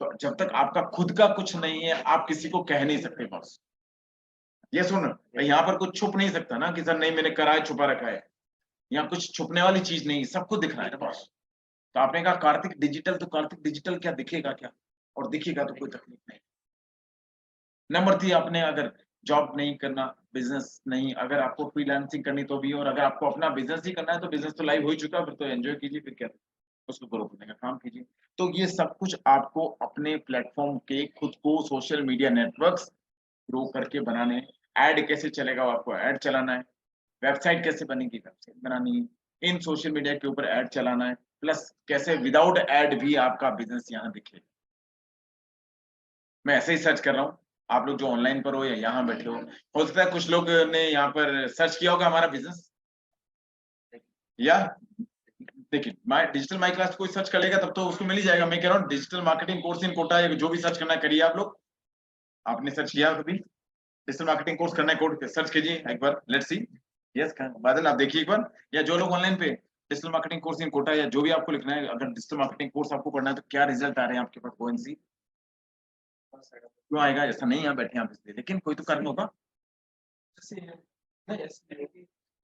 तो जब तक आपका खुद का कुछ नहीं है, आप किसी को कह नहीं सकते बॉस। ये सुन, यहाँ पर कुछ छुप नहीं सकता ना कि सर नहीं मैंने करा है, छुपा रखा है। यहाँ कुछ छुपने वाली चीज नहीं, सबको दिख रहा है ना बॉस। तो आपने कहा कार्तिक डिजिटल, तो कार्तिक डिजिटल क्या दिखेगा क्या? और दिखेगा तो कोई तकलीफ नहीं। नंबर 3, आपने अगर जॉब नहीं करना, बिजनेस नहीं, अगर आपको फ्रीलांसिंग करनी तो भी, और अगर आपको अपना बिजनेस ही करना है तो बिजनेस तो लाइव हो ही चुका है, फिर तो एंजॉय कीजिए, फिर क्या, उसको ग्रो करने का काम कीजिए। तो ये सब कुछ आपको अपने प्लेटफॉर्म के खुद को सोशल मीडिया नेटवर्क्स ग्रो करके बनाने हैं। ऐड कैसे चलेगा, वो आपको ऐड चलाना है। वेबसाइट कैसे बनेगी, वेबसाइट बनानी है। इन सोशल मीडिया के ऊपर ऐड चलाना है, प्लस कैसे विदाउट ऐड भी आपका बिजनेस यहाँ दिखे। मैं ऐसे ही सर्च कर रहा हूँ, आप लोग जो ऑनलाइन पर हो या यहाँ बैठे हो सकता है कुछ लोग ने यहाँ पर सर्च किया होगा हमारा बिजनेस, या देखिए माय डिजिटल माई क्लास कोई सर्च कर लेगा तब तो उसको मिल ही जाएगा। मैं कह रहा हूँ digital marketing course in Kota, या जो भी सर्च करना है करिए आप लोग। आपने सर्च किया कभी डिजिटल मार्केटिंग कोर्स करना है, कोड सर्च कीजिए एक बार, लेट्स सी। यस बादल, आप देखिए एक बार, या जो लोग ऑनलाइन पे digital marketing course in Kota या जो भी आपको लिखना है, अगर डिजिटल मार्केटिंग कोर्स आपको पढ़ना है तो क्या रिजल्ट आ रहे हैं आपके पास, गो एंड सी। क्यों आएगा, ऐसा नहीं है बैठे आप इसलिए, लेकिन कोई तो कारण होगा।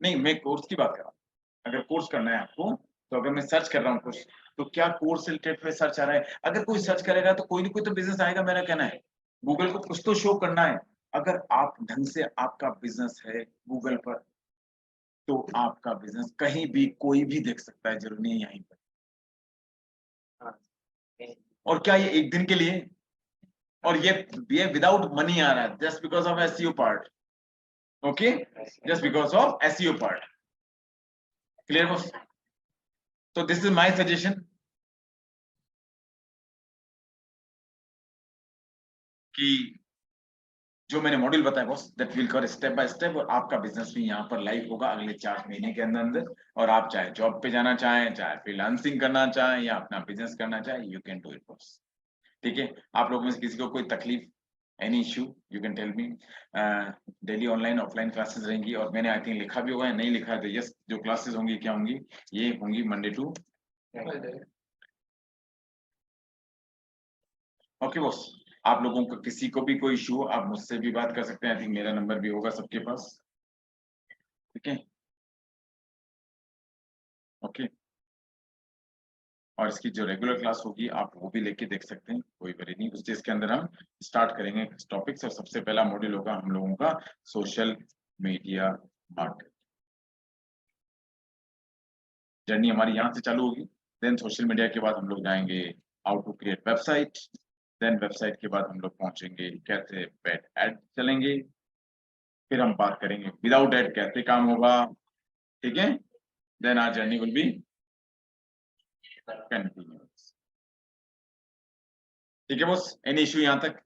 नहीं, मैं कोर्स की बात कर रहा हूँ। अगर कोर्स करना है आपको, तो अगर मैं सर्च कर रहा हूँ कुछ, तो क्या कोर्स रिलेटेड पे सर्च आ रहा है? अगर कोई सर्च करेगा तो कोई ना कोई तो बिजनेस आएगा, मेरा कहना है। गूगल को कुछ तो शो करना है। अगर आप ढंग से आपका बिजनेस है गूगल पर, तो आपका बिजनेस कहीं भी कोई भी देख सकता है, जरूरी नहीं है यहीं पर। और क्या ये एक दिन के लिए, और ये विदाउट मनी आ रहा है, just because of SEO part. Okay, just because of SEO part. Clear boss? तो दिस इज माय सजेशन कि जो मैंने मॉड्यूल बताया boss, that will cover step by step, और आपका बिजनेस भी यहाँ पर लाइव होगा अगले 4 महीने के अंदर अंदर। और आप चाहे जॉब पे जाना चाहें, चाहे फ्रीलांसिंग करना चाहें, या अपना बिजनेस करना चाहें, you can do it boss. ठीक है, आप लोगों में से किसी को कोई तकलीफ, any issue, you can tell me. Daily online offline classes रहेंगी, और मैंने आई थिंक लिखा भी होगा या नहीं लिखा है तो यस, जो क्लासेस होंगी क्या होंगी, ये होंगी मंडे टू। ओके बॉस, आप लोगों को किसी को भी कोई इशू हो, आप मुझसे भी बात कर सकते हैं। आई थिंक मेरा नंबर भी होगा सबके पास। ठीक है, ओके। और इसकी जो रेगुलर क्लास होगी आप वो भी लेके देख सकते हैं, कोई वरी नहीं। उस चीज के अंदर हम स्टार्ट करेंगे टॉपिक्स, और सबसे पहला मॉड्यूल होगा हम लोगों का सोशल मीडिया मार्केट। जर्नी हमारी यहाँ से चालू होगी। देन सोशल मीडिया के बाद हम लोग जाएंगे how to create website. Then website के बाद हम लोग पहुंचेंगे कैसे पेड एड चलेंगे। फिर हम बात करेंगे विदाउट एड कैसे काम होगा। ठीक है, then our journey will be continuous. ठीक है बॉस, एनी इशू यहाँ तक?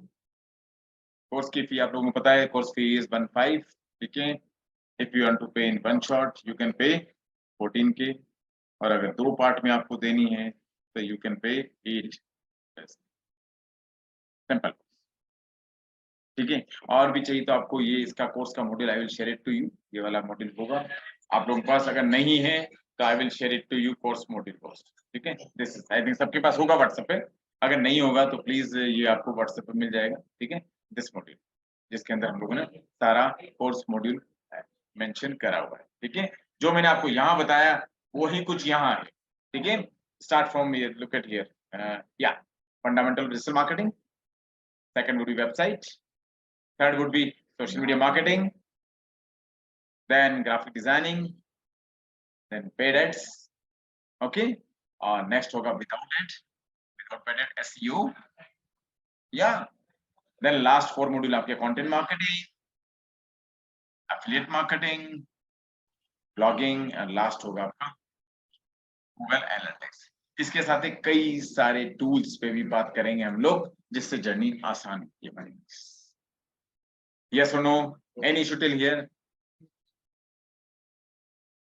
कोर्स की फी आप लोगों को पता है, कोर्स फी इज 15। ठीक है, इफ यू वांट टू पे in one shot you can pay 14K, और अगर 2 पार्ट में आपको देनी है तो यू कैन पे 8। सिंपल। ठीक है, और भी चाहिए तो आपको ये इसका कोर्स का module I will share it to you, ये वाला मॉड्यूल होगा आप लोगों के पास। अगर नहीं है तो I will share it to you course module course. ठीक है, दिस इज आई थिंक सबके पास होगा व्हाट्सएप पे। अगर नहीं होगा तो प्लीज ये आपको व्हाट्सएप पे मिल जाएगा। ठीक है, दिस मॉड्यूल जिसके अंदर हम लोगों ने सारा कोर्स मॉड्यूल मेंशन करा हुआ है। ठीक है, जो मैंने आपको यहाँ बताया वही कुछ यहाँ है। ठीक है, start from here, look at here, या fundamental digital marketing, second would be website, third would be social media marketing, then graphic designing, then paid ads. Okay, और next होगा without ad, without paid ad SEO, yeah, then last 4 module आपके content marketing, affiliate marketing, blogging, and last होगा आपका Google Analytics। इसके साथ ही कई सारे tools पे भी बात करेंगे हम लोग, जिससे जर्नी आसान ये बनेगी। Yes or no? Any issue till here?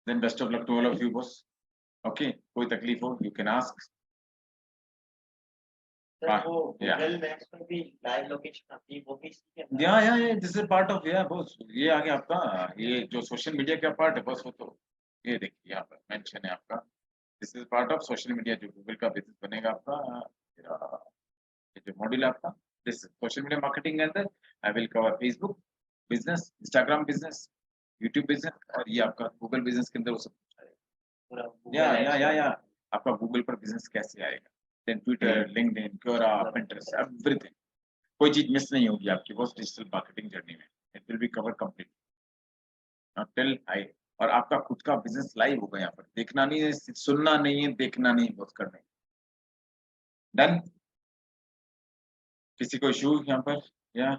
Then best of luck to all of you, boss. Okay, कोई तकलीफ हो you can ask. सर हाँ, वो yeah. गूगल मैप्स पर भी लाइव लोकेशन आती है, वो भी इसी के अंदर या दिस इज पार्ट ऑफ, या बॉस, ये आ गया आपका, ये जो सोशल मीडिया का पार्ट है बस, वो तो ये देखिए यहाँ पर मेंशन है आपका, this is part of social media, जो गूगल का बिजनेस बनेगा आपका, ये जो मॉड्यूल है आपका, दिस सोशल मीडिया मार्केटिंग के अंदर I will cover Facebook business, Instagram business, YouTube business, और ये आपका गूगल बिजनेस के अंदर वो सब कुछ आएगा। पूरा या गूगल एड्स वाला। आपका गूगल पर बिजनेस कैसे आएगा, then Twitter, LinkedIn, Quora, Pinterest, everything, कोई चीज मिस नहीं होगी आपकी बॉस डिजिटल मार्केटिंग जर्नी में, it will be cover complete till I, और आपका खुद का बिजनेस लाइव होगा यहाँ पर, देखना नहीं है, सुनना नहीं है, देखना नहीं, बॉस करना है। डन, किसी को इशू यहाँ पर, या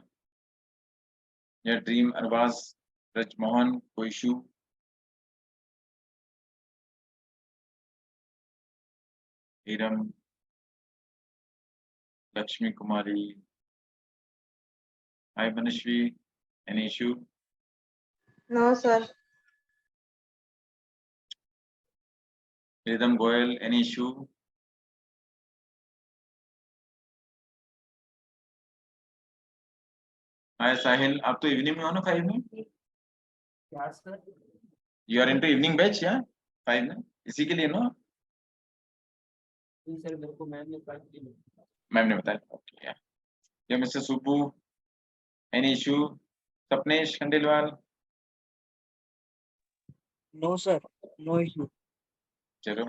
ड्रीम अरबाज रजमोहन, कोई issue? Heeram, Lakshmi Kumari, hi Manashvi, any issue? No, sir. Ridham Goyal, any issue? Hi Sahil, आप तो इवनिंग में हो ना, 5 में? क्या सर? You are into evening batch या 5 में, इसी के लिए ना? जी सर, मेरे को मैम ने बताया। मैम ने बताया, ओके, या mister Subbu, any issue? Sapnesh Khandelwal? No, sir. No issue. चलो,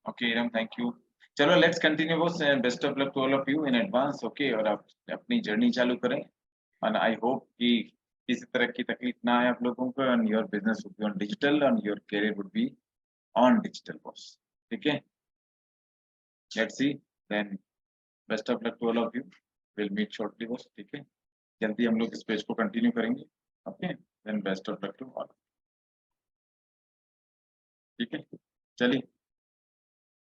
ओके हीरम, थैंक यू। चलो let's continue boss, best of luck to all of you in advance, okay, और आप अपनी जर्नी चालू करें, and I hope कि किसी तरह की तकलीफ ना आए आप लोगों को, and your business would be on digital and your career would be on digital boss, ठीक है? Let's see, then best of luck to all of you, we'll meet shortly boss, ठीक है? जल्दी हम लोग इस पेज को कंटिन्यू करेंगे, okay, then best of luck to all, ठीक है? चलिए,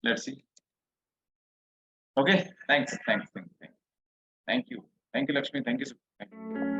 let's see, okay, thanks, thank you, Lakshmi, thank you, thank you.